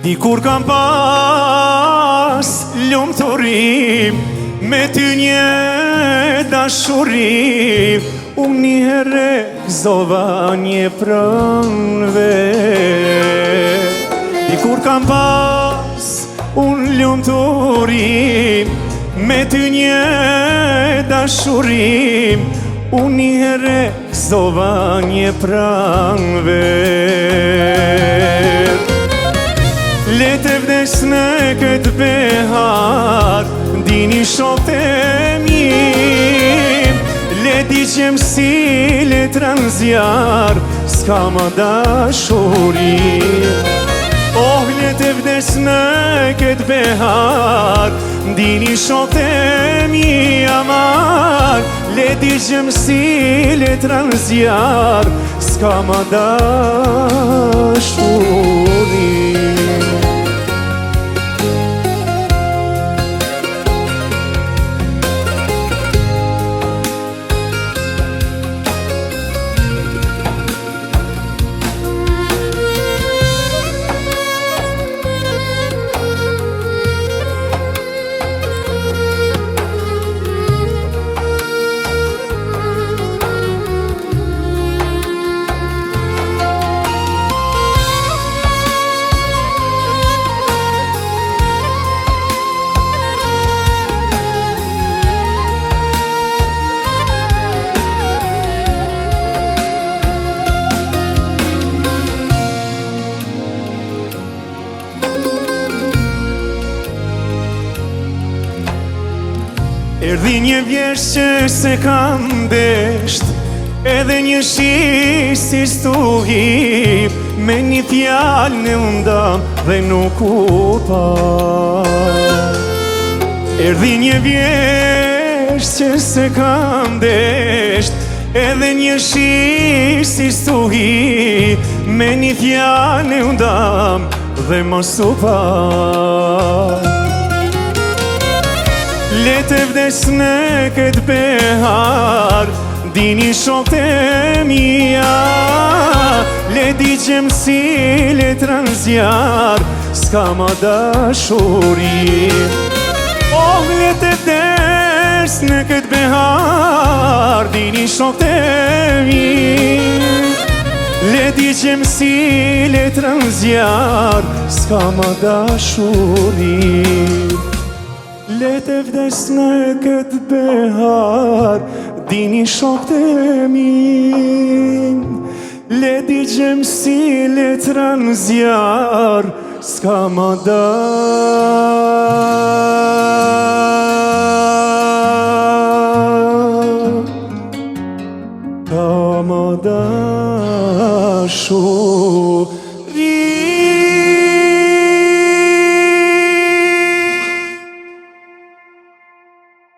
Dikur kam pas lumturim, me ty një dashurim, unë një herë gëzova një pranve. Dikur kam pas unë lumturim, me ty një dashurim, unë një herë gëzova një pranve. Le të vdes në këtë behar, dini shokët e mi, le di qem si letra në zjar, s'ka ma dashurim. Oh, le të vdes në këtë behar, dini shokët e mi amar, le di qem si letra në zjar, s'ka ma dashurim. Erdhi një vjesh që se kam desht, edhe një shi si stuhip, me një fjall në undam dhe nuk u pa. Erdhi një vjesh që se kam desht, edhe një shi si stuhip, me një fjall në undam dhe mos u pa. Le të vdes në këtë behar, dini shokët e mia, le di qem si letra në zjar, s'ka ma dashurim. Oh, le të vdes në këtë behar, dini shokët e mia, le di qem si letra në zjar, s'ka ma dashurim. Le të vdes në këtë behar, dini shokët e mi, le di qem si letra në zjar, s'ka ma dashurim.